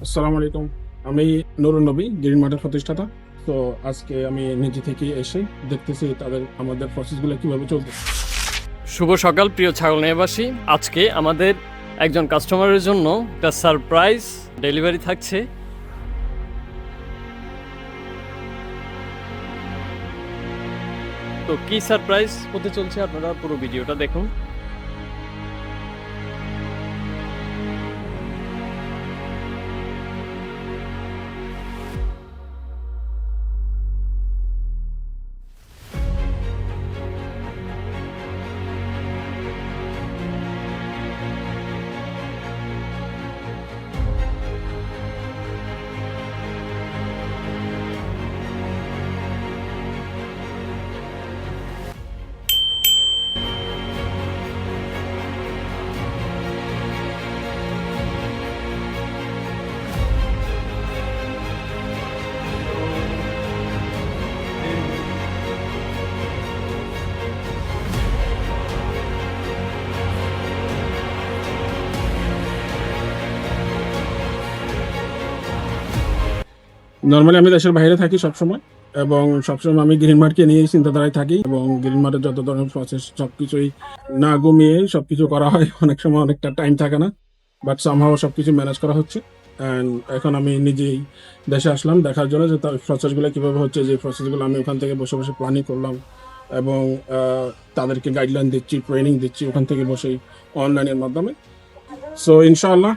আসসালামু আলাইকুম। আমি নুরুন নবী, গ্রিন মার্টের প্রতিষ্ঠাতা। তো আজকে আমি নিজে থেকে এসে দেখতেছি আমাদের প্রসেসগুলো কিভাবে চলতেছে। শুভ সকাল প্রিয় ছাগলনাইবাসী। আজকে আমাদের একজন কাস্টমারের জন্য একটা সারপ্রাইজ ডেলিভারি থাকছে। তো কি সারপ্রাইজ হতে চলছে আপনারা পুরো ভিডিওটা দেখুন। নর্মালি আমি দেশের বাইরে থাকি সবসময়, এবং সবসময় আমি গ্রিন মার্টকে নিয়েই চিন্তাধারায় থাকি, এবং গ্রিন মার্টের যত ধরনের প্রসেস সবকিছুই না ঘুমিয়ে সবকিছু করা হয়। অনেক সময় অনেকটা টাইম থাকে না, বাট সামহাও সবকিছু ম্যানেজ করা হচ্ছে। অ্যান্ড এখন আমি নিজেই দেশে আসলাম দেখার জন্য যে তার প্রসেসগুলো কীভাবে হচ্ছে, যে প্রসেসগুলো আমি ওখান থেকে বসে বসে প্ল্যানিং করলাম, এবং তাদেরকে গাইডলাইন দিচ্ছি, ট্রেনিং দিচ্ছি ওখান থেকে বসেই অনলাইনের মাধ্যমে। সো ইনশাআল্লাহ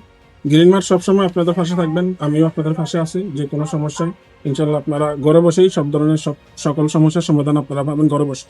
গ্রিন মার্ট সবসময় আপনাদের পাশে থাকবেন, আমিও আপনাদের পাশে আছি। যে কোনো সমস্যায় ইনশাআল্লাহ আপনারা ঘরে বসেই সব ধরনের সকল সমস্যার সমাধান আপনারা পাবেন ঘরে বসে।